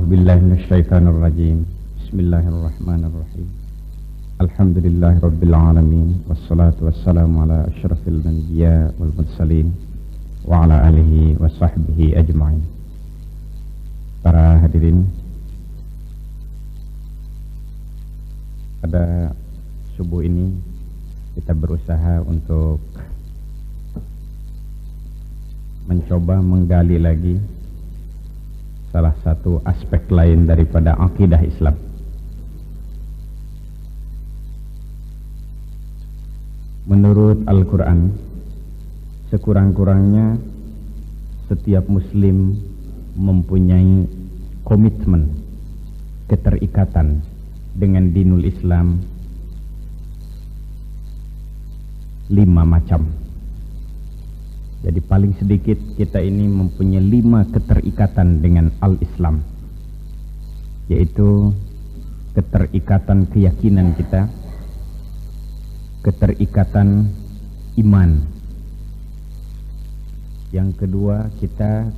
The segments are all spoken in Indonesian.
billahi minasyaitonir rajim. Bismillahirrahmanirrahim. Alhamdulillahirabbil alamin wassalatu wassalamu ala asyrafil anbiya wal mursalin wa ala alihi wa sahbihi ajma'in. Para hadirin, pada subuh ini kita berusaha untuk mencoba menggali lagi salah satu aspek lain daripada akidah Islam. Menurut Al-Quran, sekurang-kurangnya setiap muslim mempunyai komitmen, keterikatan dengan dinul Islam 5 macam. Jadi paling sedikit kita ini mempunyai 5 keterikatan dengan Al-Islam, yaitu keterikatan keyakinan kita, keterikatan iman. Yang kedua, kita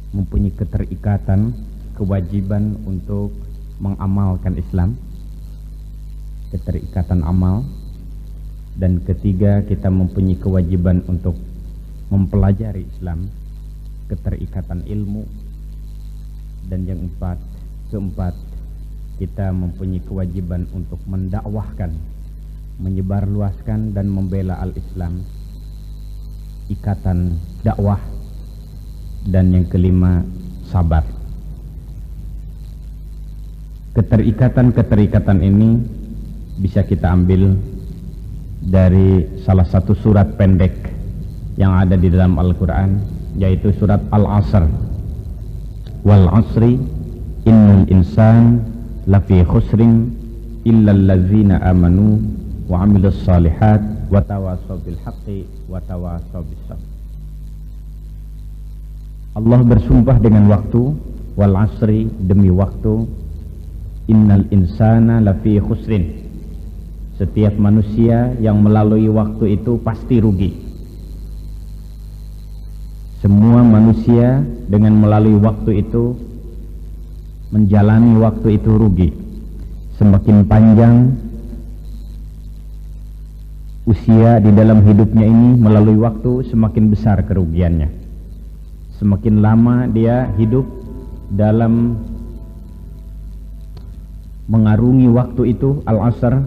mempunyai keterikatan kewajiban untuk mengamalkan Islam, keterikatan amal. Dan ketiga, kita mempunyai kewajiban untuk mempelajari Islam, keterikatan ilmu. Dan yang keempat, kita mempunyai kewajiban untuk mendakwahkan, menyebarluaskan dan membela al-Islam, ikatan dakwah. Dan yang kelima, sabar. Keterikatan ini bisa kita ambil dari salah satu surat pendek yang ada di dalam Al-Quran, yaitu surat Al-Asr. Wal asri innal insan lafi khusrin illal ladzina amanu wa amilus salihat wa tawasaw bil haqqi wa tawasaw bis sabr. Allah bersumpah dengan waktu, wal asri, demi waktu, innal insana lafi khusrin, setiap manusia yang melalui waktu itu pasti rugi. Semua manusia dengan melalui waktu itu, menjalani waktu itu rugi. Semakin panjang usia di dalam hidupnya ini melalui waktu, semakin besar kerugiannya. Semakin lama dia hidup dalam mengarungi waktu itu, al-asr,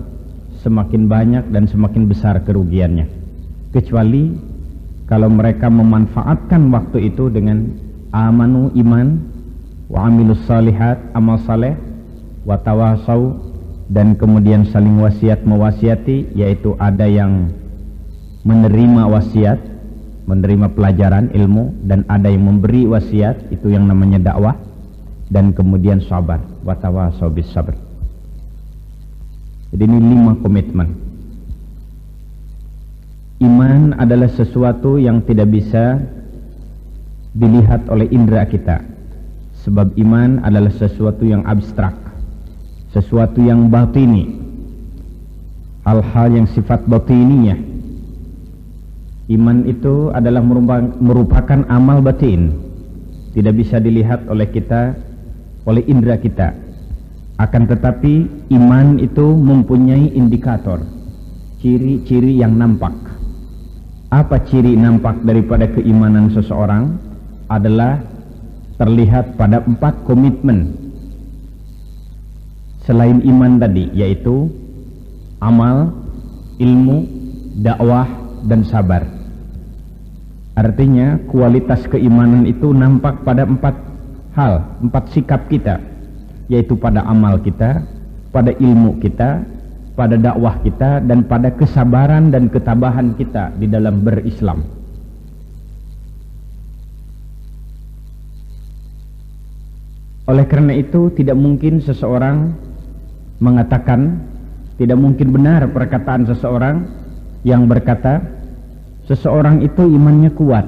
semakin banyak dan semakin besar kerugiannya. Kecuali kalau mereka memanfaatkan waktu itu dengan amanu, iman, wa amilus salihat, amal saleh, wa tawasaw, dan kemudian saling wasiat mewasiati, yaitu ada yang menerima wasiat, menerima pelajaran ilmu, dan ada yang memberi wasiat, itu yang namanya dakwah, dan kemudian sabar, wa tawasaw bis sabr. Jadi ini 5 komitmen. Iman adalah sesuatu yang tidak bisa dilihat oleh indera kita, sebab iman adalah sesuatu yang abstrak, sesuatu yang batini, hal-hal yang sifat batininya. Iman itu adalah merupakan amal batin, tidak bisa dilihat oleh kita, oleh indera kita. Akan tetapi iman itu mempunyai indikator, ciri-ciri yang nampak. Apa ciri nampak daripada keimanan seseorang? Adalah terlihat pada 4 komitmen selain iman tadi, yaitu amal, ilmu, dakwah, dan sabar. Artinya kualitas keimanan itu nampak pada 4 hal, 4 sikap kita, yaitu pada amal kita, pada ilmu kita, pada dakwah kita, dan pada kesabaran dan ketabahan kita di dalam berislam. Oleh karena itu tidak mungkin seseorang mengatakan, tidak mungkin benar perkataan seseorang yang berkata seseorang itu imannya kuat,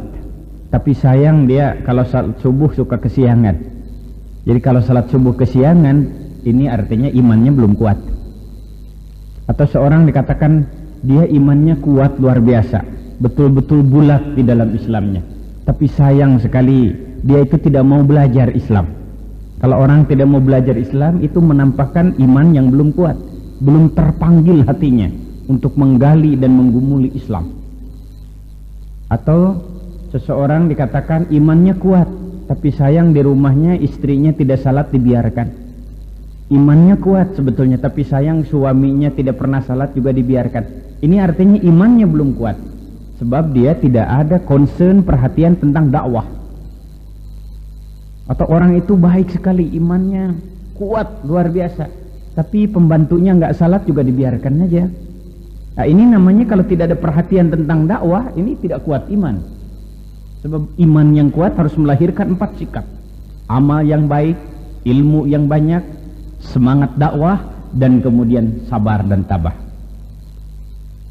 tapi sayang dia kalau salat subuh suka kesiangan. Jadi kalau salat subuh kesiangan, ini artinya imannya belum kuat. Atau seorang dikatakan dia imannya kuat luar biasa, betul-betul bulat di dalam Islamnya, tapi sayang sekali dia itu tidak mau belajar Islam. Kalau orang tidak mau belajar Islam, itu menampakkan iman yang belum kuat, belum terpanggil hatinya untuk menggali dan menggumuli Islam. Atau seseorang dikatakan imannya kuat, tapi sayang di rumahnya istrinya tidak salat dibiarkan. Imannya kuat sebetulnya, tapi sayang suaminya tidak pernah salat juga dibiarkan. Ini artinya imannya belum kuat, sebab dia tidak ada concern, perhatian tentang dakwah. Atau orang itu baik sekali, imannya kuat luar biasa, tapi pembantunya nggak salat juga dibiarkan aja. Nah, ini namanya kalau tidak ada perhatian tentang dakwah, ini tidak kuat iman. Sebab iman yang kuat harus melahirkan 4 sikap: amal yang baik, ilmu yang banyak, semangat dakwah, dan kemudian sabar dan tabah.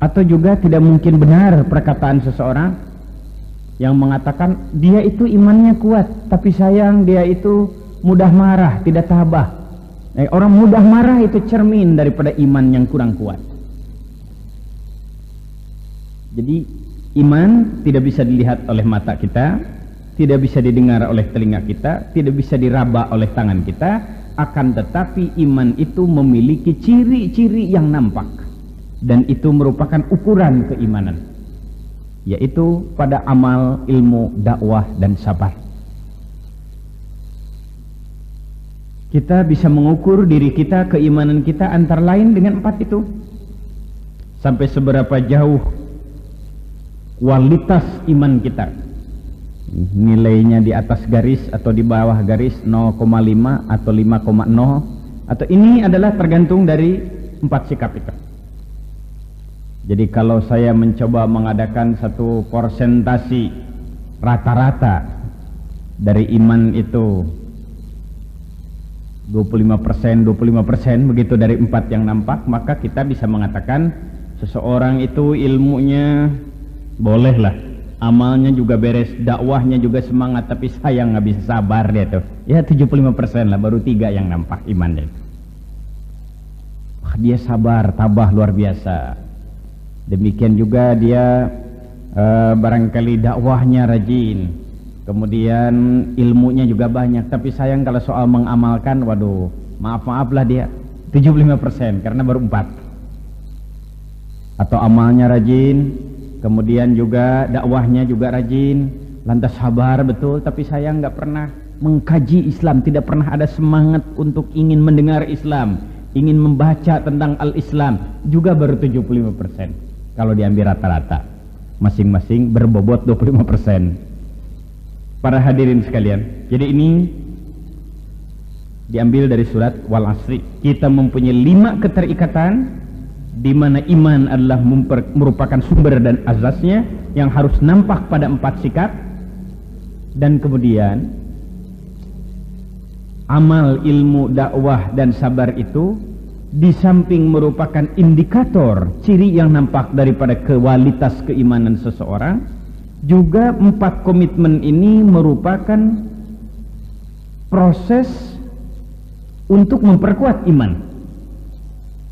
Atau juga tidak mungkin benar perkataan seseorang yang mengatakan dia itu imannya kuat, tapi sayang dia itu mudah marah, tidak tabah. Orang mudah marah itu cermin daripada iman yang kurang kuat. Jadi iman tidak bisa dilihat oleh mata kita, tidak bisa didengar oleh telinga kita, tidak bisa diraba oleh tangan kita, akan tetapi iman itu memiliki ciri-ciri yang nampak, dan itu merupakan ukuran keimanan, yaitu pada amal, ilmu, dakwah, dan sabar. Kita bisa mengukur diri kita, keimanan kita antara lain dengan 4 itu. Sampai seberapa jauh kualitas iman kita, nilainya di atas garis atau di bawah garis, 0,5 atau 5,0, atau ini adalah tergantung dari 4 sikap itu. Jadi kalau saya mencoba mengadakan satu persentasi rata-rata dari iman itu 25%, begitu dari 4 yang nampak, maka kita bisa mengatakan seseorang itu ilmunya bolehlah, amalnya juga beres, dakwahnya juga semangat, tapi sayang nggak bisa sabar dia tuh. Ya 75% lah, baru 3 yang nampak imannya. Wah, dia sabar, tabah luar biasa. Demikian juga dia barangkali dakwahnya rajin, kemudian ilmunya juga banyak, tapi sayang kalau soal mengamalkan, waduh, maaf-maaflah dia 75% karena baru 4. Atau amalnya rajin, kemudian juga dakwahnya juga rajin, lantas sabar betul, tapi sayang nggak pernah mengkaji Islam, tidak pernah ada semangat untuk ingin mendengar Islam, ingin membaca tentang al-Islam, juga baru 75%. Kalau diambil rata-rata, masing-masing berbobot 25%. Para hadirin sekalian, jadi ini diambil dari surat Wal Asri. Kita mempunyai 5 keterikatan, di mana iman adalah merupakan sumber dan asasnya yang harus nampak pada 4 sikap. Dan kemudian amal, ilmu, dakwah, dan sabar itu di samping merupakan indikator, ciri yang nampak daripada kualitas keimanan seseorang, juga 4 komitmen ini merupakan proses untuk memperkuat iman.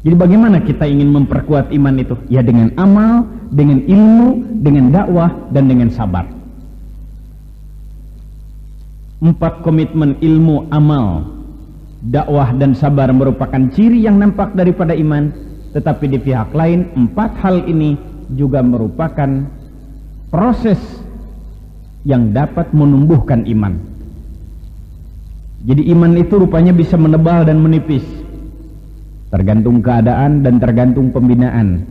Jadi bagaimana kita ingin memperkuat iman itu? Ya dengan amal, dengan ilmu, dengan dakwah, dan dengan sabar. 4 komitmen ilmu, amal, dakwah, dan sabar merupakan ciri yang nampak daripada iman. Tetapi di pihak lain, 4 hal ini juga merupakan proses yang dapat menumbuhkan iman. Jadi iman itu rupanya bisa menebal dan menipis, tergantung keadaan dan tergantung pembinaan.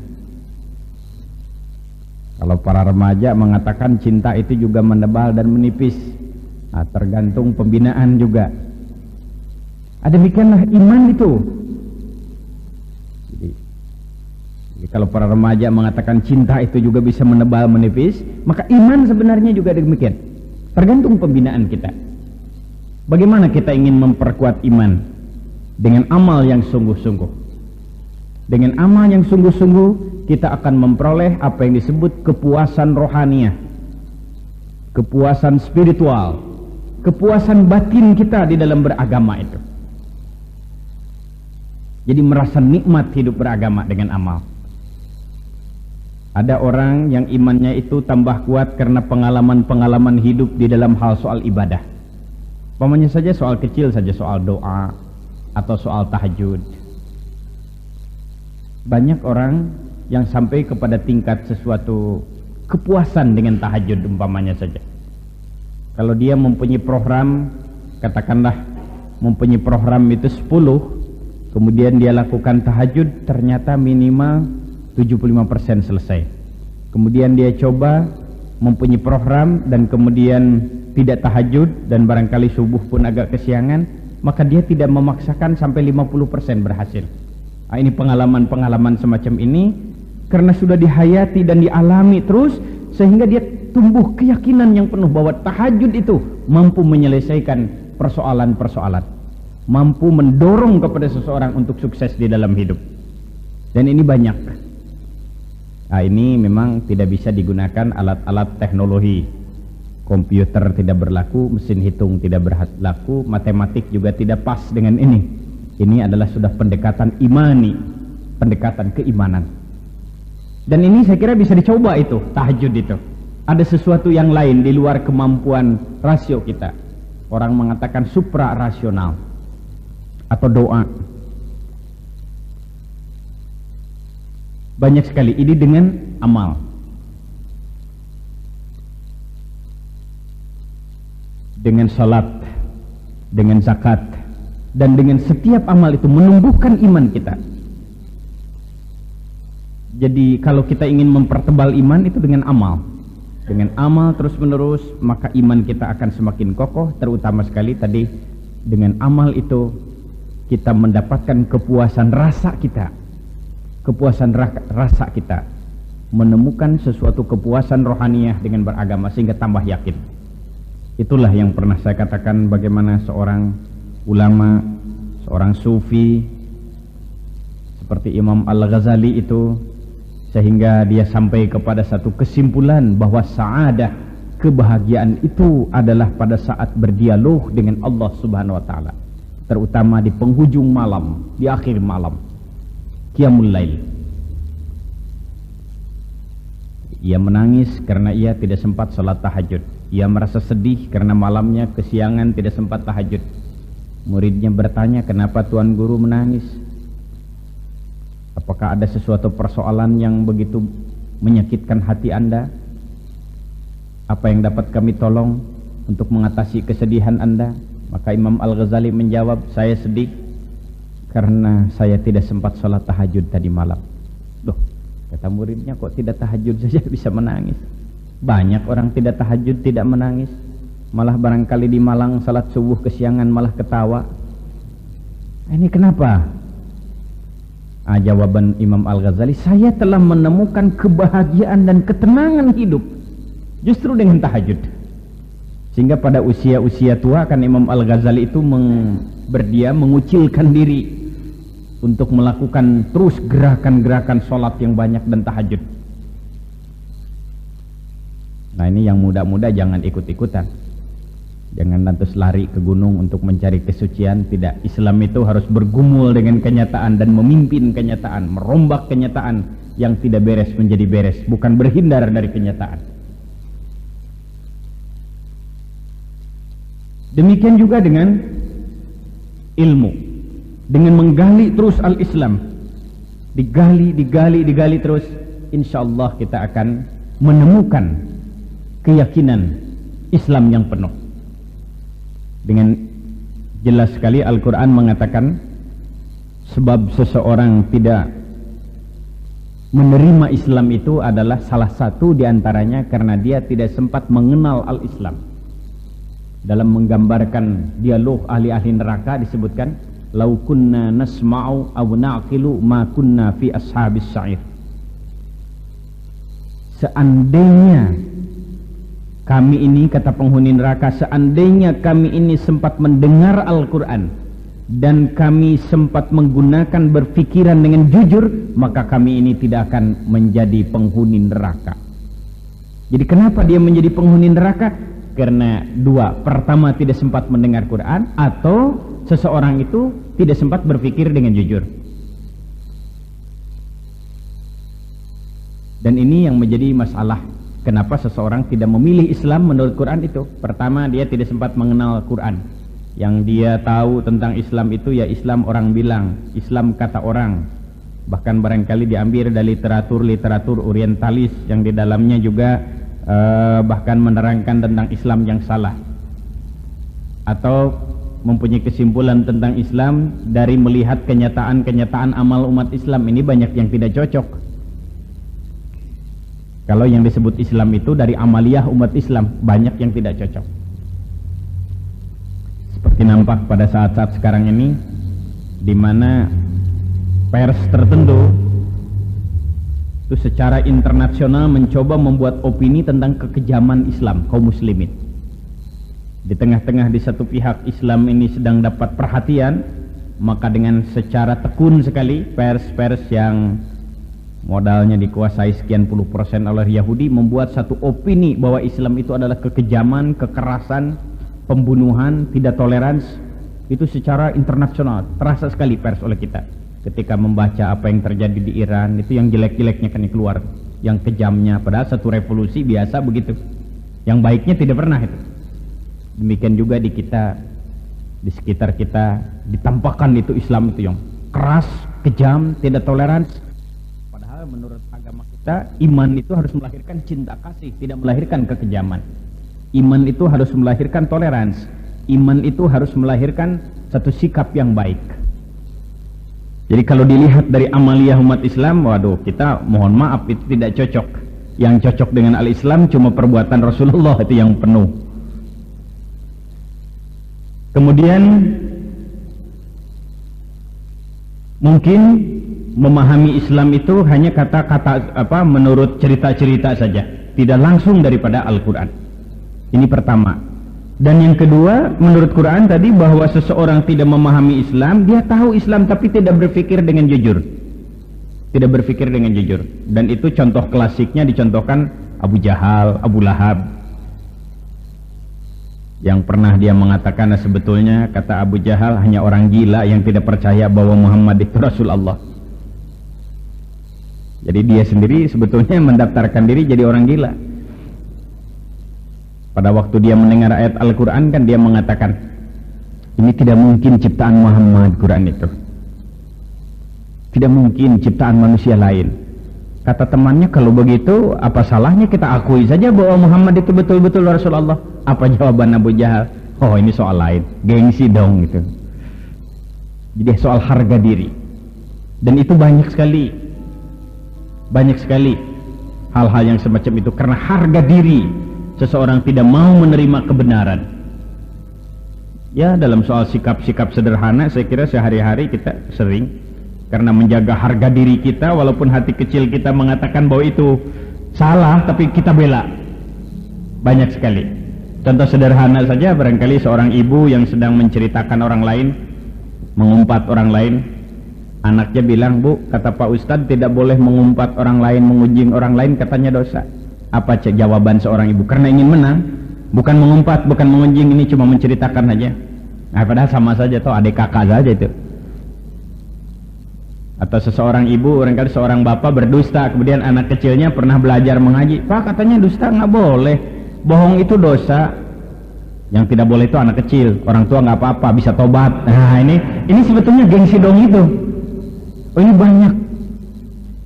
Kalau para remaja mengatakan cinta itu juga menebal dan menipis, nah, tergantung pembinaan juga. Demikianlah iman itu. Jadi kalau para remaja mengatakan cinta itu juga bisa menebal menipis, maka iman sebenarnya juga demikian. Tergantung pembinaan kita. Bagaimana kita ingin memperkuat iman? Dengan amal yang sungguh-sungguh. Dengan amal yang sungguh-sungguh, kita akan memperoleh apa yang disebut kepuasan rohaniah, kepuasan spiritual, kepuasan batin kita di dalam beragama itu. Jadi merasa nikmat hidup beragama dengan amal. Ada orang yang imannya itu tambah kuat karena pengalaman-pengalaman hidup di dalam hal soal ibadah. Umpamanya saja soal kecil saja, soal doa atau soal tahajud. Banyak orang yang sampai kepada tingkat sesuatu kepuasan dengan tahajud umpamanya saja. Kalau dia mempunyai program, katakanlah mempunyai program itu 10, kemudian dia lakukan tahajud, ternyata minimal 75% selesai. Kemudian dia coba mempunyai program dan kemudian tidak tahajud dan barangkali subuh pun agak kesiangan, maka dia tidak memaksakan sampai 50% berhasil. Nah, ini pengalaman-pengalaman semacam ini karena sudah dihayati dan dialami terus, sehingga dia tumbuh keyakinan yang penuh bahwa tahajud itu mampu menyelesaikan persoalan-persoalan, mampu mendorong kepada seseorang untuk sukses di dalam hidup. Dan ini banyak. Nah, ini memang tidak bisa digunakan alat-alat teknologi. Komputer tidak berlaku, mesin hitung tidak berlaku, matematik juga tidak pas dengan ini. Ini adalah sudah pendekatan imani, pendekatan keimanan. Dan ini saya kira bisa dicoba itu, tahajud itu. Ada sesuatu yang lain di luar kemampuan rasio kita. Orang mengatakan supra rasional atau doa. Banyak sekali ini dengan amal. Dengan salat, dengan zakat, dan dengan setiap amal itu menumbuhkan iman kita. Jadi kalau kita ingin mempertebal iman itu dengan amal. Dengan amal terus menerus, maka iman kita akan semakin kokoh. Terutama sekali tadi dengan amal itu kita mendapatkan kepuasan rasa kita. Kepuasan rasa kita, menemukan sesuatu kepuasan rohaniah dengan beragama sehingga tambah yakin. Itulah yang pernah saya katakan bagaimana seorang ulama, seorang sufi seperti Imam Al-Ghazali itu, sehingga dia sampai kepada satu kesimpulan bahwa sa'adah, kebahagiaan itu adalah pada saat berdialog dengan Allah Subhanahu wa taala, terutama di penghujung malam, di akhir malam, Qiyamul Lail. Ia menangis karena ia tidak sempat salat tahajud. Ia merasa sedih karena malamnya kesiangan tidak sempat tahajud. Muridnya bertanya, kenapa Tuan Guru menangis? Apakah ada sesuatu persoalan yang begitu menyakitkan hati Anda? Apa yang dapat kami tolong untuk mengatasi kesedihan Anda? Maka Imam Al-Ghazali menjawab, saya sedih karena saya tidak sempat sholat tahajud tadi malam. Loh, kata muridnya, kok tidak tahajud saja bisa menangis? Banyak orang tidak tahajud tidak menangis, malah barangkali di Malang salat subuh kesiangan malah ketawa. Ini kenapa? Jawaban Imam Al-Ghazali, saya telah menemukan kebahagiaan dan ketenangan hidup justru dengan tahajud. Sehingga pada usia-usia tua kan Imam Al-Ghazali itu mengucilkan diri untuk melakukan terus gerakan-gerakan sholat yang banyak dan tahajud. Nah, ini yang muda-muda jangan ikut-ikutan, jangan lantas lari ke gunung untuk mencari kesucian. Tidak, Islam itu harus bergumul dengan kenyataan dan memimpin kenyataan, merombak kenyataan yang tidak beres menjadi beres, bukan berhindar dari kenyataan. Demikian juga dengan ilmu, dengan menggali terus al-Islam, digali terus, insya Allah kita akan menemukan keyakinan Islam yang penuh. Dengan jelas sekali Al-Quran mengatakan, sebab seseorang tidak menerima Islam itu adalah salah satu diantaranya karena dia tidak sempat mengenal al-Islam. Dalam menggambarkan dialog ahli-ahli neraka disebutkan, lau kunna nasma'u aw na'qilu ma kunna fi ashabis sa'ir. Seandainya kami ini, kata penghuni neraka, seandainya kami ini sempat mendengar Al-Quran dan kami sempat menggunakan berfikiran dengan jujur, maka kami ini tidak akan menjadi penghuni neraka. Jadi kenapa dia menjadi penghuni neraka? Karena dua, pertama tidak sempat mendengar Quran, atau seseorang itu tidak sempat berpikir dengan jujur. Dan ini yang menjadi masalah. Kenapa seseorang tidak memilih Islam menurut Quran itu? Pertama, dia tidak sempat mengenal Quran. Yang dia tahu tentang Islam itu ya Islam orang bilang, Islam kata orang. Bahkan barangkali diambil dari literatur orientalis yang di dalamnya juga bahkan menerangkan tentang Islam yang salah, atau mempunyai kesimpulan tentang Islam dari melihat kenyataan amal umat Islam. Ini banyak yang tidak cocok. Kalau yang disebut Islam itu dari amaliyah umat Islam, banyak yang tidak cocok. Seperti nampak pada saat-saat sekarang ini, di mana pers tertentu itu secara internasional mencoba membuat opini tentang kekejaman Islam kaum muslimin. Di tengah-tengah di satu pihak Islam ini sedang dapat perhatian, maka dengan secara tekun sekali pers-pers yang modalnya dikuasai sekian puluh persen oleh Yahudi membuat satu opini bahwa Islam itu adalah kekejaman, kekerasan, pembunuhan, tidak toleransi. Itu secara internasional terasa sekali pers oleh kita ketika membaca apa yang terjadi di Iran. Itu yang jelek-jeleknya kan keluar, yang kejamnya, padahal satu revolusi biasa begitu, yang baiknya tidak pernah itu. Demikian juga di kita, di sekitar kita ditampakkan itu Islam itu yang keras, kejam, tidak toleransi. Padahal menurut agama kita, iman itu harus melahirkan cinta kasih, tidak melahirkan kekejaman. Iman itu harus melahirkan toleransi. Iman itu harus melahirkan satu sikap yang baik. Jadi kalau dilihat dari amaliyah umat Islam, waduh, kita mohon maaf itu tidak cocok. Yang cocok dengan al-Islam cuma perbuatan Rasulullah itu yang penuh. Kemudian mungkin memahami Islam itu hanya kata-kata menurut cerita-cerita saja, tidak langsung daripada Al-Quran. Ini pertama. Dan yang kedua, menurut Quran tadi bahwa seseorang tidak memahami Islam, dia tahu Islam tapi tidak berpikir dengan jujur. Tidak berpikir dengan jujur. Dan itu contoh klasiknya dicontohkan Abu Jahal, Abu Lahab. Yang pernah dia mengatakan, nah sebetulnya kata Abu Jahal hanya orang gila yang tidak percaya bahwa Muhammad itu Rasulullah. Jadi dia sendiri sebetulnya mendaftarkan diri jadi orang gila. Pada waktu dia mendengar ayat Al-Quran kan dia mengatakan, ini tidak mungkin ciptaan Muhammad, Quran itu. Tidak mungkin ciptaan manusia lain. Kata temannya, kalau begitu apa salahnya kita akui saja bahwa Muhammad itu betul-betul Rasulullah. Apa jawaban Abu Jahal? Oh, ini soal lain, gengsi dong gitu. Jadi soal harga diri. Dan itu banyak sekali hal-hal yang semacam itu, karena harga diri seseorang tidak mau menerima kebenaran. Ya, dalam soal sikap-sikap sederhana saya kira sehari-hari kita sering, karena menjaga harga diri kita, walaupun hati kecil kita mengatakan bahwa itu salah, tapi kita bela. Banyak sekali. Contoh sederhana saja, barangkali seorang ibu yang sedang menceritakan orang lain, mengumpat orang lain. Anaknya bilang, Bu, kata Pak Ustadz tidak boleh mengumpat orang lain, mengunjing orang lain, katanya dosa. Apa jawaban seorang ibu? Karena ingin menang, bukan mengumpat, bukan mengunjing, ini cuma menceritakan saja. Nah, padahal sama saja, toh adik kakak saja itu. Atau seseorang ibu, barangkali seorang bapak berdusta, kemudian anak kecilnya pernah belajar mengaji. Pak, katanya dusta nggak boleh, bohong itu dosa. Yang tidak boleh itu anak kecil, orang tua nggak apa-apa, bisa tobat. Nah, ini sebetulnya gengsi dong itu. Oh, ini banyak.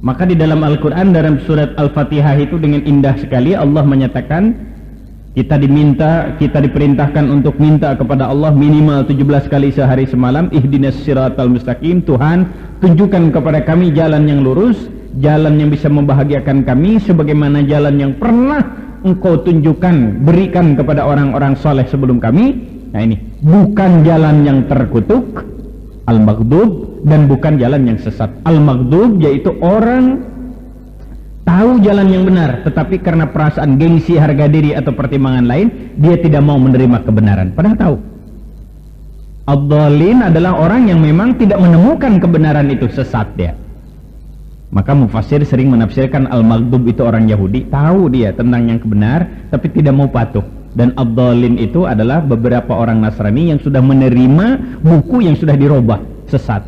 Maka di dalam Al-Quran, dalam surat Al-Fatihah itu dengan indah sekali Allah menyatakan, kita diperintahkan untuk minta kepada Allah minimal 17 kali sehari semalam, ihdinas siratal mustaqim, Tuhan tunjukkan kepada kami jalan yang lurus, jalan yang bisa membahagiakan kami sebagaimana jalan yang pernah Engkau tunjukkan, berikan kepada orang-orang soleh sebelum kami. Nah, ini bukan jalan yang terkutuk, al-maghdub, dan bukan jalan yang sesat. Al-maghdub yaitu orang tahu jalan yang benar, tetapi karena perasaan gengsi, harga diri atau pertimbangan lain, dia tidak mau menerima kebenaran, padahal tahu. Ad-dhalin adalah orang yang memang tidak menemukan kebenaran itu, sesat dia. Maka mufassir sering menafsirkan al-maghdub itu orang Yahudi, tahu dia tentang yang benar tapi tidak mau patuh. Dan ad-dhalin itu adalah beberapa orang Nasrani yang sudah menerima buku yang sudah dirubah, sesat.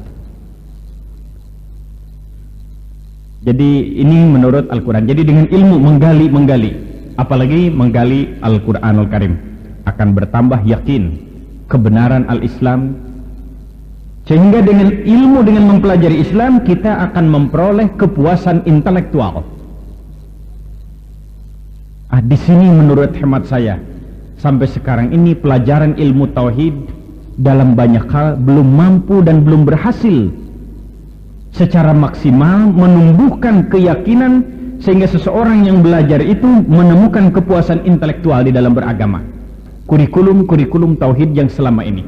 Jadi ini menurut Al-Quran. Jadi dengan ilmu menggali, apalagi menggali Al-Quranul Karim, akan bertambah yakin kebenaran al-Islam, sehingga dengan ilmu, dengan mempelajari Islam, kita akan memperoleh kepuasan intelektual. Di sini menurut hemat saya, sampai sekarang ini pelajaran ilmu tauhid dalam banyak hal belum mampu dan belum berhasil secara maksimal menumbuhkan keyakinan sehingga seseorang yang belajar itu menemukan kepuasan intelektual di dalam beragama. Kurikulum tauhid yang selama ini,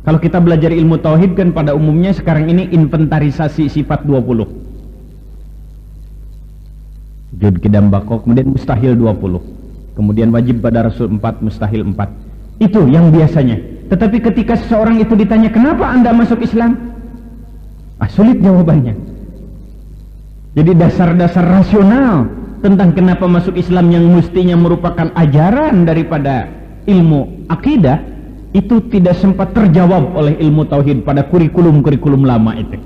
kalau kita belajar ilmu tauhid kan pada umumnya sekarang ini inventarisasi sifat 20, jud kidam bako, kemudian mustahil 20, kemudian wajib pada Rasul 4, mustahil 4. Itu yang biasanya. Tetapi ketika seseorang itu ditanya, kenapa Anda masuk Islam? Sulit jawabannya. Jadi dasar-dasar rasional tentang kenapa masuk Islam yang mestinya merupakan ajaran daripada ilmu akidah, itu tidak sempat terjawab oleh ilmu tauhid pada kurikulum-kurikulum lama itu.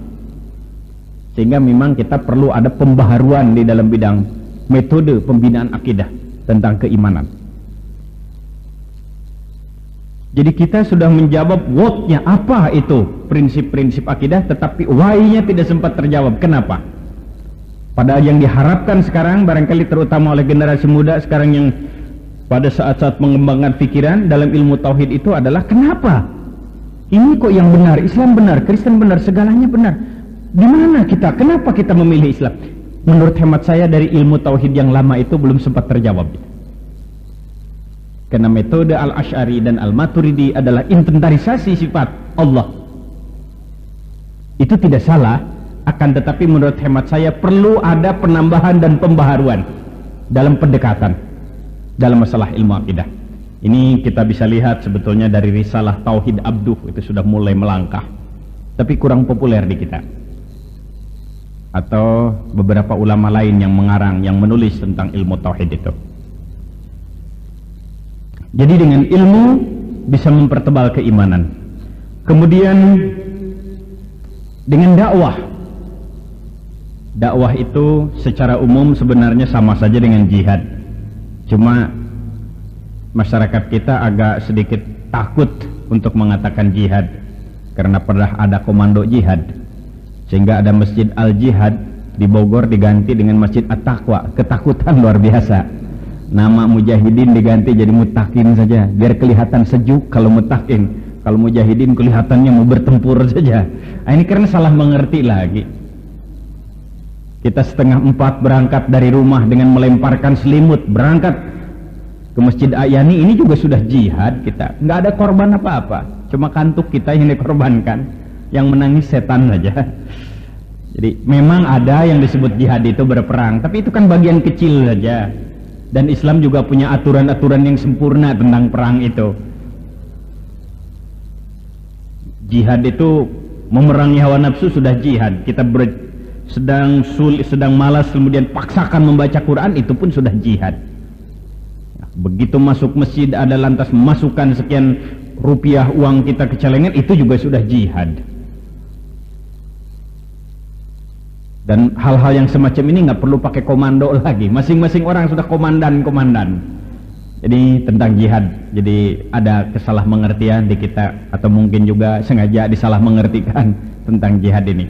Sehingga memang kita perlu ada pembaharuan di dalam bidang metode pembinaan akidah tentang keimanan. Jadi kita sudah menjawab what-nya, apa itu prinsip-prinsip akidah, tetapi why-nya tidak sempat terjawab. Kenapa? Padahal yang diharapkan sekarang, barangkali terutama oleh generasi muda sekarang yang pada saat-saat mengembangkan pikiran dalam ilmu tauhid itu adalah, kenapa? Ini kok yang benar, Islam benar, Kristen benar, segalanya benar. Di mana kita? Kenapa kita memilih Islam? Menurut hemat saya dari ilmu tauhid yang lama itu belum sempat terjawab. Karena metode Al-Asy'ari dan Al-Maturidi adalah inventarisasi sifat Allah. Itu tidak salah, akan tetapi menurut hemat saya perlu ada penambahan dan pembaharuan dalam pendekatan dalam masalah ilmu akidah. Ini kita bisa lihat sebetulnya dari risalah Tauhid Abduh, itu sudah mulai melangkah, tapi kurang populer di kita. Atau beberapa ulama lain yang mengarang, yang menulis tentang ilmu tauhid itu. Jadi dengan ilmu bisa mempertebal keimanan. Kemudian dengan dakwah. Dakwah itu secara umum sebenarnya sama saja dengan jihad. Cuma masyarakat kita agak sedikit takut untuk mengatakan jihad karena pernah ada komando jihad. Sehingga ada Masjid Al-Jihad di Bogor diganti dengan Masjid At-Taqwa. Ketakutan luar biasa. Nama mujahidin diganti jadi mutakin saja, biar kelihatan sejuk kalau mutakin. Kalau mujahidin kelihatannya mau bertempur saja. Ini karena salah mengerti lagi. Kita 3:30 berangkat dari rumah dengan melemparkan selimut, berangkat ke Masjid Ayani, ini juga sudah jihad kita. Nggak ada korban apa-apa, cuma kantuk kita yang dikorbankan. Yang menangis setan saja. Jadi memang ada yang disebut jihad itu berperang, tapi itu kan bagian kecil saja. Dan Islam juga punya aturan-aturan yang sempurna tentang perang itu. Jihad itu memerangi hawa nafsu sudah jihad. Kita sedang malas kemudian paksakan membaca Quran, itu pun sudah jihad. Begitu masuk masjid ada lantas memasukkan sekian rupiah uang kita ke celengan, itu juga sudah jihad. Dan hal-hal yang semacam ini nggak perlu pakai komando lagi, masing-masing orang sudah komandan. Jadi tentang jihad, jadi ada kesalah mengertian di kita, atau mungkin juga sengaja disalah mengertikan tentang jihad ini.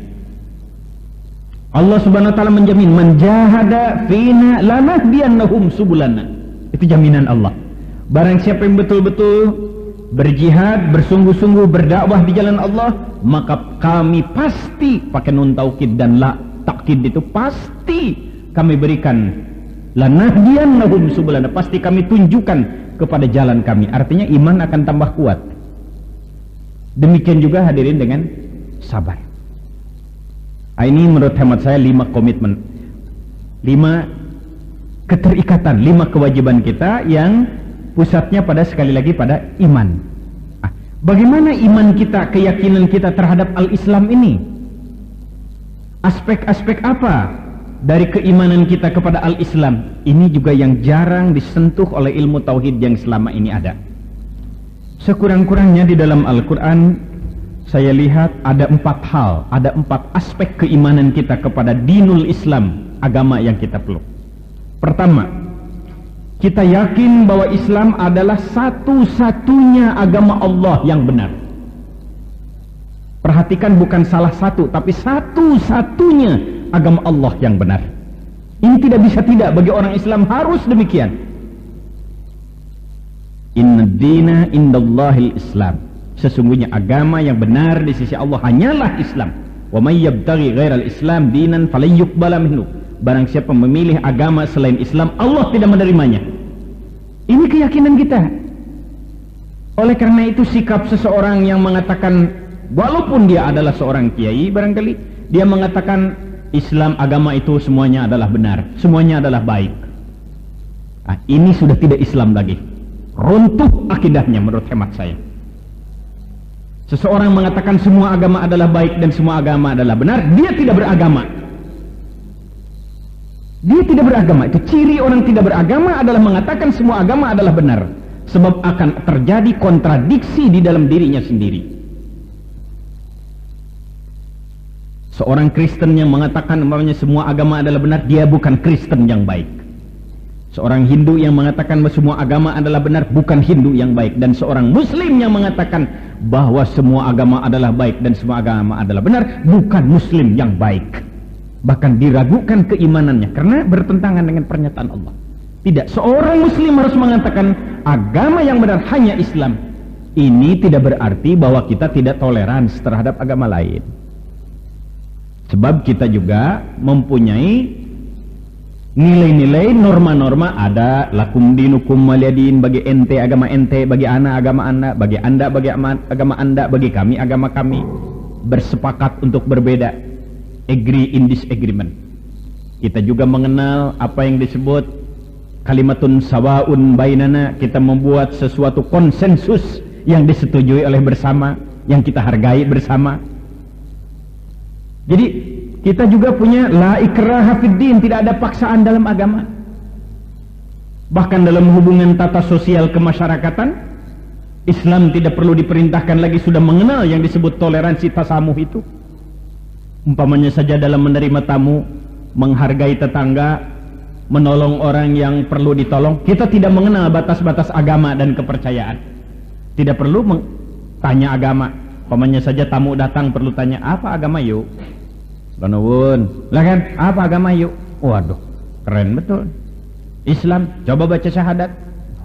Allah Subhanahu wa taala menjamin, man jahada fina lanahdiyannahum subulana. Itu jaminan Allah. Barang siapa yang betul-betul berjihad, bersungguh-sungguh berdakwah di jalan Allah, maka kami pasti, pakai nun taukid dan la takkid itu, pasti kami berikan, lanahdiyannahum subulana, pasti kami tunjukkan kepada jalan kami. Artinya iman akan tambah kuat. Demikian juga hadirin dengan sabar. Ini menurut hemat saya 5 komitmen, 5 keterikatan, 5 kewajiban kita yang pusatnya pada, sekali lagi, pada iman. Bagaimana iman kita, keyakinan kita terhadap al-Islam ini? Aspek-aspek apa dari keimanan kita kepada al-Islam? Ini juga yang jarang disentuh oleh ilmu tauhid yang selama ini ada. Sekurang-kurangnya di dalam Al-Quran saya lihat ada 4 hal, ada 4 aspek keimanan kita kepada dinul Islam, agama yang kita peluk. Pertama, Kita yakin bahwa Islam adalah satu-satunya agama Allah yang benar. Perhatikan, bukan salah satu, tapi satu-satunya agama Allah yang benar. Ini tidak bisa tidak, bagi orang Islam harus demikian. Inna dina indallahil Islam. Sesungguhnya agama yang benar di sisi Allah hanyalah Islam. Wa may yabtaghi ghairal Islam dinan falan yuqbala minhu. Barang siapa memilih agama selain Islam, Allah tidak menerimanya. Ini keyakinan kita. Oleh karena itu, sikap seseorang yang mengatakan, walaupun dia adalah seorang kiai, barangkali dia mengatakan Islam, agama itu semuanya adalah benar, semuanya adalah baik. Nah, ini sudah tidak Islam lagi. Runtuh akidahnya menurut hemat saya. Seseorang mengatakan semua agama adalah baik dan semua agama adalah benar, dia tidak beragama. Dia tidak beragama. Itu ciri orang tidak beragama, adalah mengatakan semua agama adalah benar. Sebab akan terjadi kontradiksi di dalam dirinya sendiri. Seorang Kristen yang mengatakan umpamanya semua agama adalah benar, dia bukan Kristen yang baik. Seorang Hindu yang mengatakan bahwa semua agama adalah benar, bukan Hindu yang baik. Dan seorang Muslim yang mengatakan bahwa semua agama adalah baik dan semua agama adalah benar, bukan Muslim yang baik. Bahkan diragukan keimanannya karena bertentangan dengan pernyataan Allah. Tidak, seorang Muslim harus mengatakan agama yang benar hanya Islam. Ini tidak berarti bahwa kita tidak toleransi terhadap agama lain. Sebab kita juga mempunyai nilai-nilai, norma-norma. Ada lakum dinukum waliyadin, bagi ente agama ente, bagi anak agama anak, bagi anda agama anda, bagi kami agama kami. Bersepakat untuk berbeda. Agree in disagreement. Kita juga mengenal apa yang disebut kalimatun sawaun bainana. Kita membuat sesuatu konsensus yang disetujui oleh bersama, yang kita hargai bersama. Jadi kita juga punya la ikraha fid din, tidak ada paksaan dalam agama. Bahkan dalam hubungan tata sosial kemasyarakatan, Islam tidak perlu diperintahkan lagi, sudah mengenal yang disebut toleransi tasamuh itu. Umpamanya saja dalam menerima tamu, menghargai tetangga, menolong orang yang perlu ditolong. Kita tidak mengenal batas-batas agama dan kepercayaan. Tidak perlu tanya agama. Umpamanya saja tamu datang perlu tanya, apa agama yuk? Lanawun, lah kan? Apa agama yuk? Waduh, keren betul. Islam, coba baca syahadat.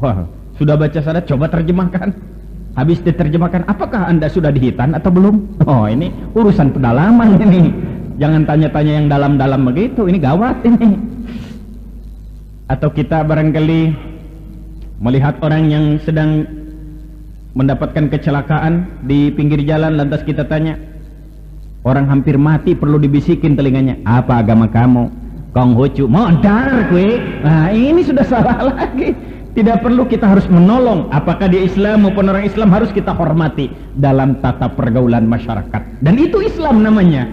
Wah, sudah baca syahadat, coba terjemahkan. Habis diterjemahkan, apakah anda sudah dihitan atau belum? Oh, ini urusan pedalaman ini. Jangan tanya-tanya yang dalam-dalam begitu, ini gawat ini. Atau kita barangkali melihat orang yang sedang mendapatkan kecelakaan di pinggir jalan, lantas kita tanya, orang hampir mati perlu dibisikin telinganya, apa agama kamu? Konghucu, modar kue. Nah, ini sudah salah lagi. Tidak perlu kita harus menolong. Apakah dia Islam maupun orang Islam, harus kita hormati dalam tata pergaulan masyarakat. Dan itu Islam namanya.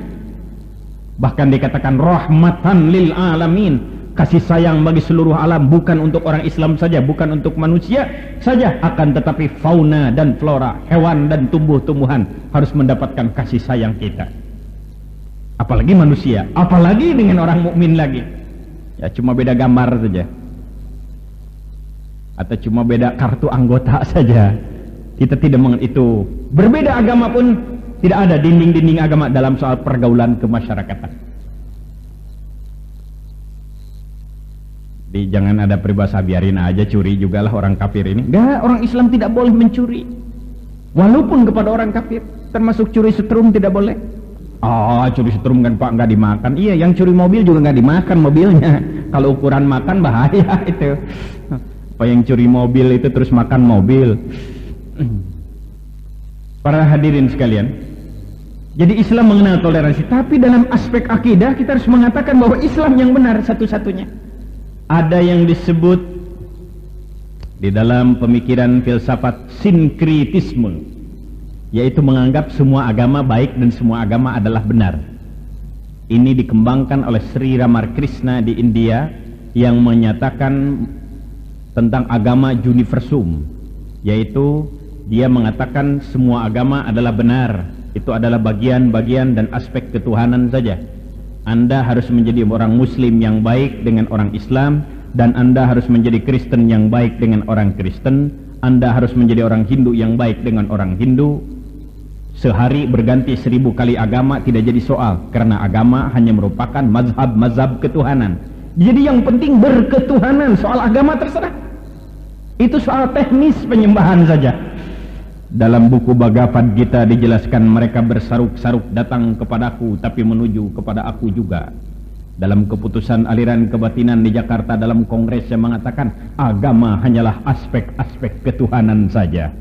Bahkan dikatakan rahmatan lil alamin, kasih sayang bagi seluruh alam, bukan untuk orang Islam saja, bukan untuk manusia saja, akan tetapi fauna dan flora, hewan dan tumbuh-tumbuhan harus mendapatkan kasih sayang kita. Apalagi manusia, apalagi dengan orang mukmin lagi. Ya cuma beda gambar saja, atau cuma beda kartu anggota saja. Kita tidak mengerti itu. Berbeda agama pun tidak ada dinding-dinding agama dalam soal pergaulan kemasyarakatan. Jadi jangan ada peribahasa biarin aja curi juga lah orang kafir ini. Enggak, orang Islam tidak boleh mencuri. Walaupun kepada orang kafir, termasuk curi setrum tidak boleh. Oh, curi setrum kan Pak nggak dimakan. Iya, yang curi mobil juga nggak dimakan mobilnya. Kalau ukuran makan bahaya itu. Apa yang curi mobil itu terus makan mobil. Para hadirin sekalian, jadi Islam mengenal toleransi, tapi dalam aspek akidah kita harus mengatakan bahwa Islam yang benar satu-satunya. Ada yang disebut di dalam pemikiran filsafat sinkritisme, yaitu menganggap semua agama baik dan semua agama adalah benar. Ini dikembangkan oleh Sri Ramakrishna di India, yang menyatakan tentang agama universum, yaitu dia mengatakan semua agama adalah benar. Itu adalah bagian-bagian dan aspek ketuhanan saja. Anda harus menjadi orang muslim yang baik dengan orang Islam, dan Anda harus menjadi Kristen yang baik dengan orang Kristen, Anda harus menjadi orang Hindu yang baik dengan orang Hindu. Sehari berganti 1000 kali agama tidak jadi soal, karena agama hanya merupakan mazhab ketuhanan. Jadi yang penting berketuhanan, soal agama terserah. Itu soal teknis penyembahan saja. Dalam buku Bhagavad Gita dijelaskan mereka bersaruk-saruk datang kepadaku tapi menuju kepada aku juga. Dalam keputusan aliran kebatinan di Jakarta dalam kongres yang mengatakan agama hanyalah aspek-aspek ketuhanan saja.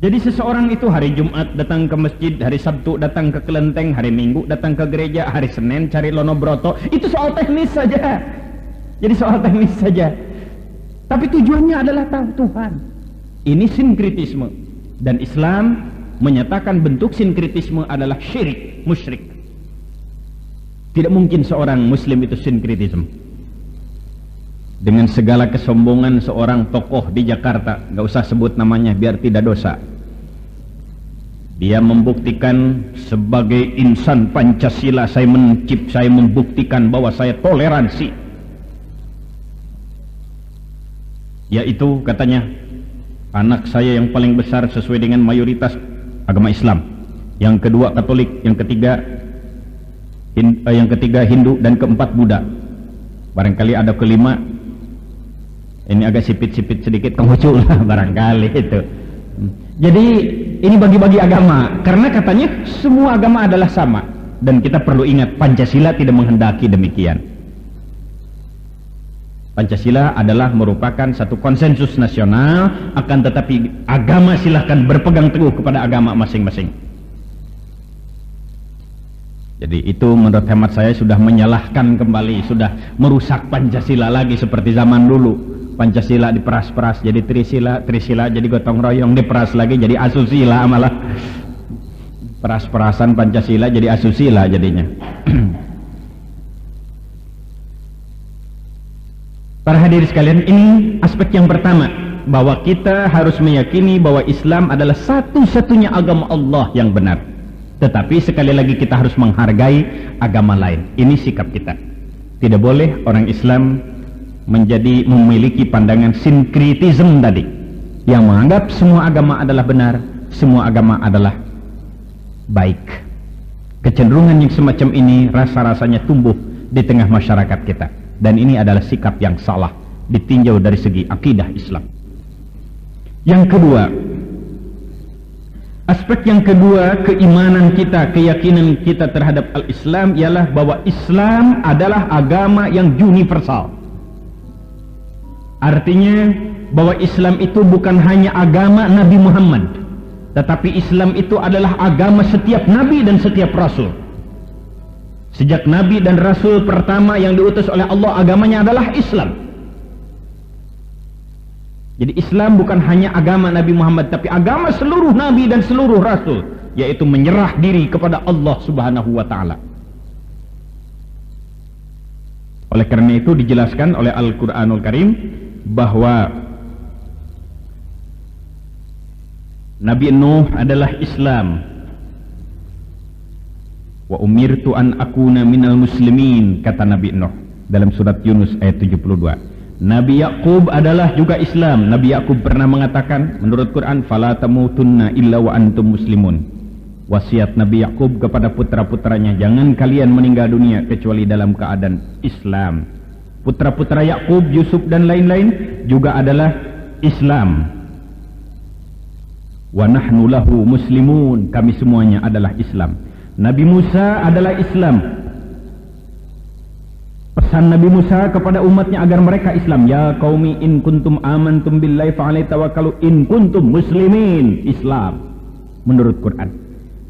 Jadi seseorang itu hari Jumat datang ke masjid, hari Sabtu datang ke kelenteng, hari Minggu datang ke gereja, hari Senin cari Lonobroto, itu soal teknis saja. Jadi soal teknis saja. Tapi tujuannya adalah tahu Tuhan. Ini sinkritisme. Dan Islam menyatakan bentuk sinkritisme adalah syirik, musyrik. Tidak mungkin seorang muslim itu sinkritisme. Dengan segala kesombongan seorang tokoh di Jakarta, gak usah sebut namanya biar tidak dosa, dia membuktikan sebagai insan Pancasila, saya membuktikan bahwa saya toleransi. Yaitu katanya, anak saya yang paling besar sesuai dengan mayoritas agama Islam, yang kedua Katolik, yang ketiga Hindu, dan keempat Buddha. Barangkali ada kelima, ini agak sipit-sipit sedikit, kemuncul lah barangkali itu. Jadi ini bagi-bagi agama, karena katanya semua agama adalah sama. Dan kita perlu ingat, Pancasila tidak menghendaki demikian. Pancasila adalah merupakan satu konsensus nasional, akan tetapi agama silahkan berpegang teguh kepada agama masing-masing. Jadi itu menurut hemat saya sudah menyalahkan kembali, sudah merusak Pancasila lagi seperti zaman dulu. Pancasila diperas-peras jadi Trisila, Trisila jadi gotong royong, diperas lagi jadi asusila, malah peras-perasan Pancasila jadi asusila jadinya. Para hadirin sekalian, ini aspek yang pertama, bahwa kita harus meyakini bahwa Islam adalah satu-satunya agama Allah yang benar. Tetapi sekali lagi kita harus menghargai agama lain. Ini sikap kita. Tidak boleh orang Islam memiliki pandangan sinkritisme tadi, yang menganggap semua agama adalah benar, semua agama adalah baik. Kecenderungan yang semacam ini rasa-rasanya tumbuh di tengah masyarakat kita, dan ini adalah sikap yang salah ditinjau dari segi akidah Islam. Yang kedua, aspek yang kedua, keimanan kita, keyakinan kita terhadap al-Islam ialah bahwa Islam adalah agama yang universal. Artinya bahwa Islam itu bukan hanya agama Nabi Muhammad, tetapi Islam itu adalah agama setiap Nabi dan setiap Rasul. Sejak Nabi dan Rasul pertama yang diutus oleh Allah, agamanya adalah Islam. Jadi Islam bukan hanya agama Nabi Muhammad, tapi agama seluruh Nabi dan seluruh Rasul, yaitu menyerah diri kepada Allah Subhanahu wa Ta'ala. Oleh karena itu dijelaskan oleh Al-Quranul Karim bahwa Nabi Nuh adalah Islam. Wa umirtu an akuna minal muslimin, kata Nabi Nuh dalam surat Yunus ayat 72. Nabi Yakub adalah juga Islam. Nabi Yakub pernah mengatakan menurut Quran, fala tamutunna illa wa antum muslimun. Wasiat Nabi Yakub kepada putra-putranya, jangan kalian meninggal dunia kecuali dalam keadaan Islam. Putra-putra Yakub, Yusuf dan lain-lain juga adalah Islam. Wa nahnu lahu muslimun, kami semuanya adalah Islam. Nabi Musa adalah Islam. Pesan Nabi Musa kepada umatnya agar mereka Islam, ya qaumi in kuntum amantum billahi fa'alaihi tawakkalu in kuntum muslimin, Islam menurut Quran.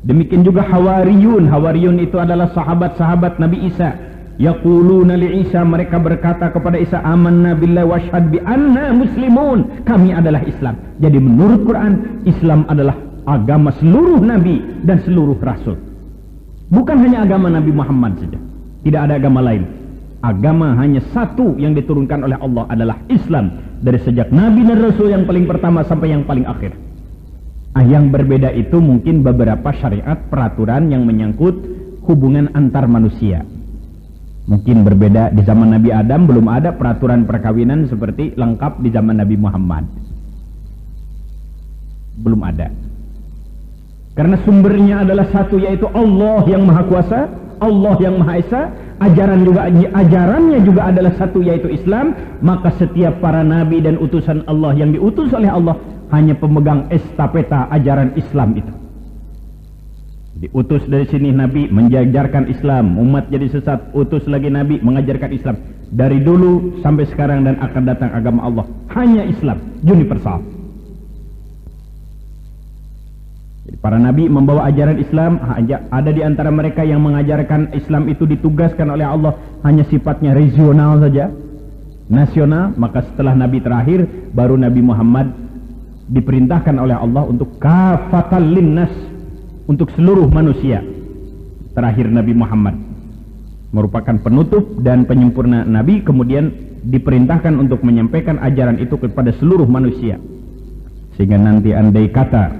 Demikian juga Hawariyun. Hawariyun itu adalah sahabat-sahabat Nabi Isa. Yaquluna li Isa, mereka berkata kepada Isa, amanna billahi wa syahad bi anna muslimun, kami adalah Islam. Jadi menurut Quran, Islam adalah agama seluruh nabi dan seluruh rasul. Bukan hanya agama Nabi Muhammad saja, tidak ada agama lain. Agama hanya satu yang diturunkan oleh Allah adalah Islam, dari sejak nabi dan rasul yang paling pertama sampai yang paling akhir. Yang berbeda itu mungkin beberapa syariat peraturan yang menyangkut hubungan antar manusia. Mungkin berbeda, di zaman Nabi Adam belum ada peraturan perkawinan seperti lengkap di zaman Nabi Muhammad. Belum ada. Karena sumbernya adalah satu, yaitu Allah yang Maha Kuasa, Allah yang Maha Esa. Ajarannya juga adalah satu, yaitu Islam. Maka setiap para nabi dan utusan Allah yang diutus oleh Allah hanya pemegang estafeta ajaran Islam itu. Diutus dari sini nabi mengajarkan Islam, umat jadi sesat, utus lagi nabi mengajarkan Islam. Dari dulu sampai sekarang dan akan datang agama Allah hanya Islam, universal. Jadi para nabi membawa ajaran Islam, ada di antara mereka yang mengajarkan Islam itu ditugaskan oleh Allah hanya sifatnya regional saja, nasional. Maka setelah nabi terakhir baru Nabi Muhammad diperintahkan oleh Allah untuk kafatal linnas, untuk seluruh manusia. Terakhir Nabi Muhammad merupakan penutup dan penyempurna nabi, kemudian diperintahkan untuk menyampaikan ajaran itu kepada seluruh manusia. Sehingga nanti andai kata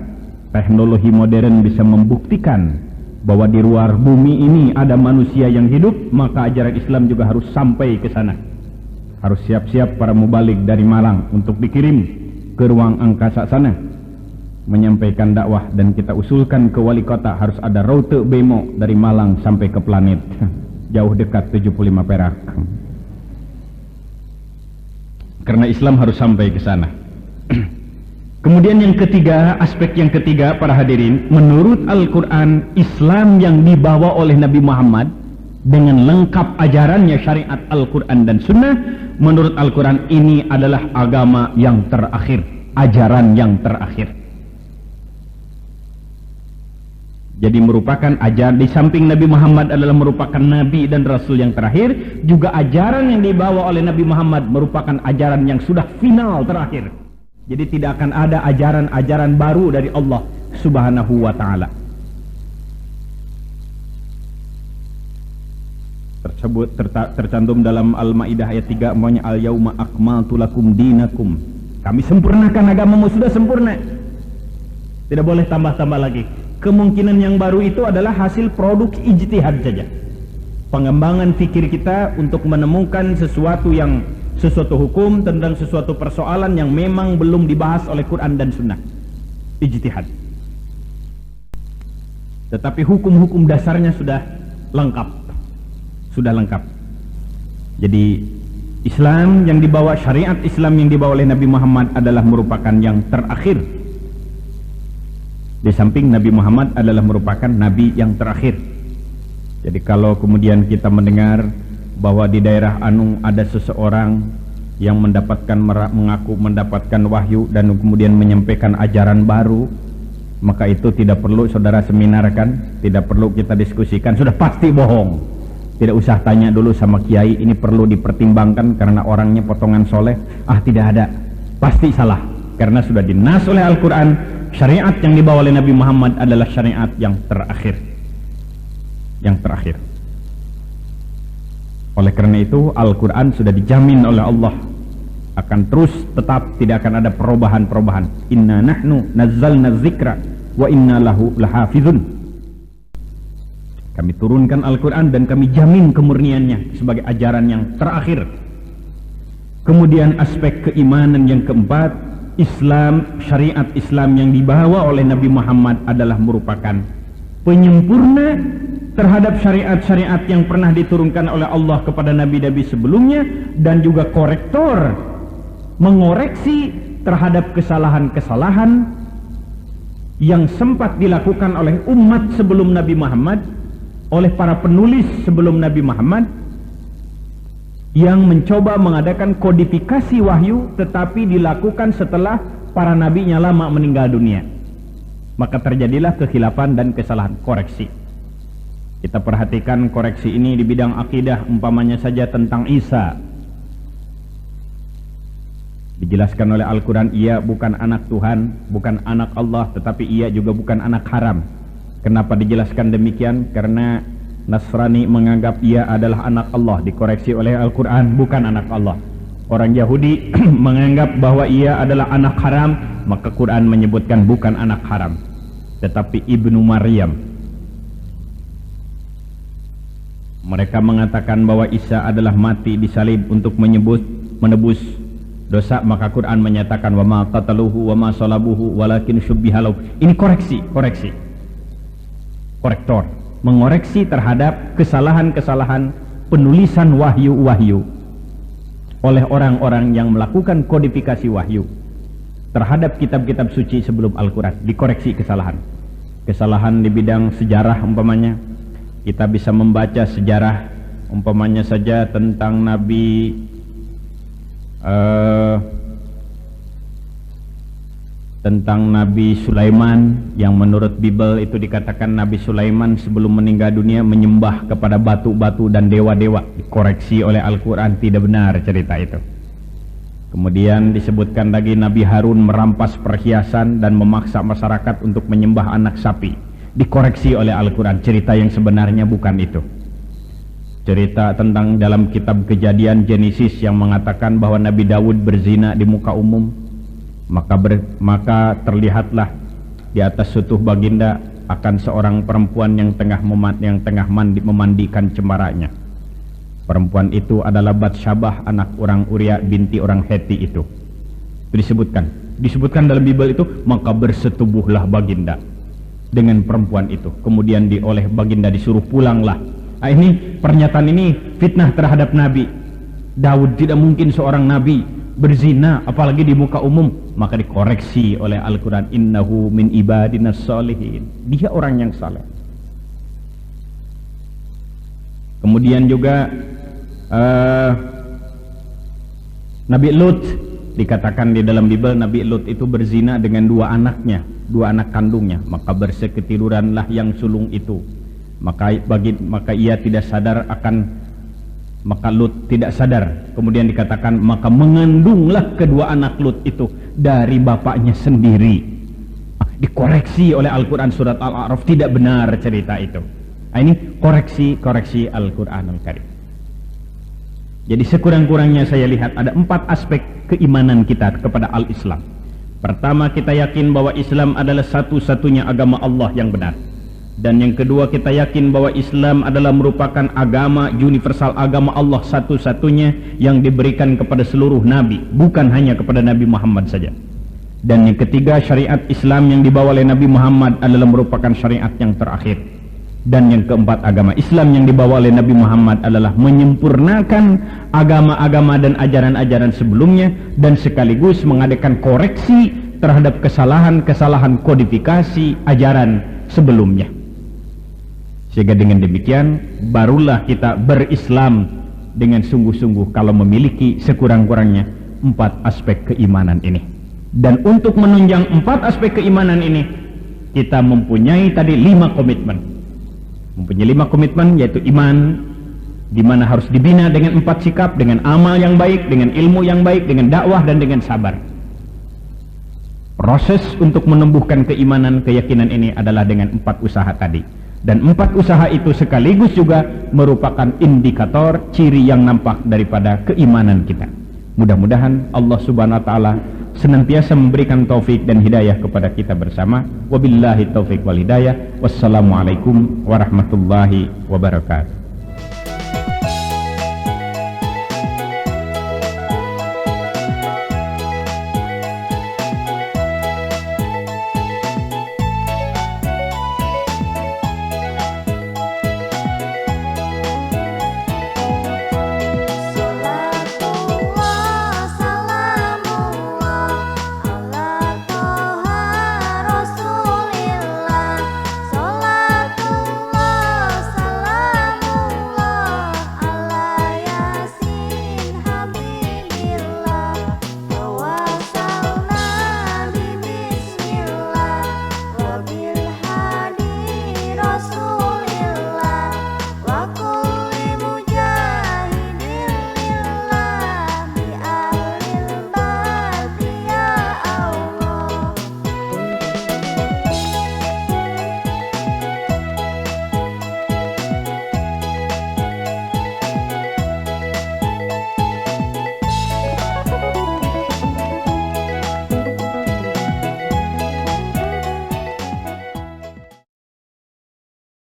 teknologi modern bisa membuktikan bahwa di luar bumi ini ada manusia yang hidup, maka ajaran Islam juga harus sampai ke sana. Harus siap-siap para mubalik dari Malang untuk dikirim ke ruang angkasa sana menyampaikan dakwah, dan kita usulkan ke wali kota harus ada rute bemo dari Malang sampai ke planet jauh dekat 75 perak, karena Islam harus sampai ke sana. Kemudian yang ketiga, aspek yang ketiga para hadirin, menurut Al-Quran, Islam yang dibawa oleh Nabi Muhammad dengan lengkap ajarannya syariat Al-Quran dan Sunnah, menurut Al-Quran ini adalah agama yang terakhir, ajaran yang terakhir. Jadi merupakan ajaran, di samping Nabi Muhammad adalah merupakan Nabi dan Rasul yang terakhir, juga ajaran yang dibawa oleh Nabi Muhammad merupakan ajaran yang sudah final terakhir. Jadi tidak akan ada ajaran-ajaran baru dari Allah Subhanahu wa ta'ala. Tercantum dalam Al-Maidah ayat 3, umpamanya al-yauma akmaltu lakum dinakum. Kami sempurnakan agamamu, sudah sempurna. Tidak boleh tambah-tambah lagi. Kemungkinan yang baru itu adalah hasil produk ijtihad saja. Pengembangan fikir kita untuk menemukan sesuatu hukum tentang sesuatu persoalan yang memang belum dibahas oleh Quran dan Sunnah. Ijtihad. Tetapi hukum-hukum dasarnya sudah lengkap. Sudah lengkap. Jadi Islam yang dibawa, syariat Islam yang dibawa oleh Nabi Muhammad adalah merupakan yang terakhir. Di samping Nabi Muhammad adalah merupakan Nabi yang terakhir. Jadi kalau kemudian kita mendengar bahwa di daerah Anung ada seseorang yang mengaku mendapatkan wahyu dan kemudian menyampaikan ajaran baru, maka itu tidak perlu saudara seminarkan, tidak perlu kita diskusikan, sudah pasti bohong. Tidak usah tanya dulu sama kiai, ini perlu dipertimbangkan karena orangnya potongan soleh. Tidak ada, pasti salah, karena sudah dinas oleh Al-Quran. Syariat yang dibawa oleh Nabi Muhammad adalah syariat yang terakhir. Yang terakhir. Oleh karena itu Al-Quran sudah dijamin oleh Allah akan terus tetap, tidak akan ada perubahan-perubahan. Inna nahnu nazzalna dzikra wa inna lahu lahafizun. Kami turunkan Al-Quran dan kami jamin kemurniannya sebagai ajaran yang terakhir. Kemudian aspek keimanan yang keempat, Islam, syariat Islam yang dibawa oleh Nabi Muhammad adalah merupakan penyempurna terhadap syariat-syariat yang pernah diturunkan oleh Allah kepada nabi-nabi sebelumnya, dan juga korektor, mengoreksi terhadap kesalahan-kesalahan yang sempat dilakukan oleh umat sebelum Nabi Muhammad, oleh para penulis sebelum Nabi Muhammad, yang mencoba mengadakan kodifikasi wahyu, tetapi dilakukan setelah para nabinya lama meninggal dunia. Maka terjadilah kekhilafan dan kesalahan, koreksi. Kita perhatikan koreksi ini di bidang akidah, umpamanya saja tentang Isa. Dijelaskan oleh Al-Quran, ia bukan anak Tuhan, bukan anak Allah, tetapi ia juga bukan anak haram. Kenapa dijelaskan demikian? Karena Nasrani menganggap ia adalah anak Allah, dikoreksi oleh Al-Quran, bukan anak Allah. Orang Yahudi menganggap bahwa ia adalah anak haram, maka Quran menyebutkan bukan anak haram, tetapi Ibnu Maryam. Mereka mengatakan bahwa Isa adalah mati disalib untuk menebus dosa, maka Quran menyatakan wa ma qataluhu wa ma salabuhu walakin syubbiha lahu. Ini korektor, mengoreksi terhadap kesalahan-kesalahan penulisan wahyu-wahyu oleh orang-orang yang melakukan kodifikasi wahyu terhadap kitab-kitab suci sebelum Al-Quran. Dikoreksi kesalahan di bidang sejarah. Umpamanya kita bisa membaca sejarah umpamanya saja tentang Nabi Sulaiman, yang menurut Bible itu dikatakan Nabi Sulaiman sebelum meninggal dunia menyembah kepada batu-batu dan dewa-dewa. Dikoreksi oleh Al-Quran, tidak benar cerita itu. Kemudian disebutkan lagi Nabi Harun merampas perhiasan dan memaksa masyarakat untuk menyembah anak sapi. Dikoreksi oleh Al-Quran, cerita yang sebenarnya bukan itu. Cerita tentang dalam kitab Kejadian Genesis yang mengatakan bahwa Nabi Daud berzina di muka umum, maka terlihatlah di atas sutuh baginda akan seorang perempuan yang tengah memandikan cembaranya. Perempuan itu adalah Batsyabah, anak orang Uria binti orang Heti itu. Itu disebutkan dalam Bible itu, maka bersetubuhlah baginda dengan perempuan itu. Kemudian oleh baginda disuruh pulanglah. Nah, ini pernyataan ini fitnah terhadap Nabi Daud. Tidak mungkin seorang nabi berzina apalagi di muka umum. Maka dikoreksi oleh Al-Quran, innahu min ibadinas sholihin, dia orang yang saleh. Kemudian juga Nabi Lut, dikatakan di dalam Bible Nabi Lut itu berzina dengan dua anak kandungnya. Maka berseketiduranlah yang sulung itu. Maka ia tidak sadar maka Lut tidak sadar. Kemudian dikatakan maka mengandunglah kedua anak Lut itu dari bapaknya sendiri. Dikoreksi oleh Al-Quran surat Al-A'raf, tidak benar cerita itu. Ini koreksi Al-Quran Al-Karim. Jadi sekurang-kurangnya saya lihat ada 4 aspek keimanan kita kepada Al-Islam. Pertama, kita yakin bahwa Islam adalah satu-satunya agama Allah yang benar. Dan yang kedua, kita yakin bahwa Islam adalah merupakan agama universal, agama Allah satu-satunya yang diberikan kepada seluruh nabi, bukan hanya kepada Nabi Muhammad saja. Dan yang ketiga, syariat Islam yang dibawa oleh Nabi Muhammad adalah merupakan syariat yang terakhir. Dan yang keempat, agama Islam yang dibawa oleh Nabi Muhammad adalah menyempurnakan agama-agama dan ajaran-ajaran sebelumnya, dan sekaligus mengadakan koreksi terhadap kesalahan-kesalahan kodifikasi ajaran sebelumnya. Sehingga dengan demikian barulah kita berislam dengan sungguh-sungguh kalau memiliki sekurang-kurangnya 4 aspek keimanan ini. Dan untuk menunjang 4 aspek keimanan ini, kita mempunyai tadi 5 komitmen. Mempunyai 5 komitmen, yaitu iman, di mana harus dibina dengan 4 sikap, dengan amal yang baik, dengan ilmu yang baik, dengan dakwah, dan dengan sabar. Proses untuk menumbuhkan keimanan, keyakinan ini adalah dengan 4 usaha tadi. Dan 4 usaha itu sekaligus juga merupakan indikator ciri yang nampak daripada keimanan kita. Mudah-mudahan Allah Subhanahu wa taala senantiasa memberikan taufik dan hidayah kepada kita bersama. Wabillahi taufik wal hidayah. Wassalamualaikum warahmatullahi wabarakatuh.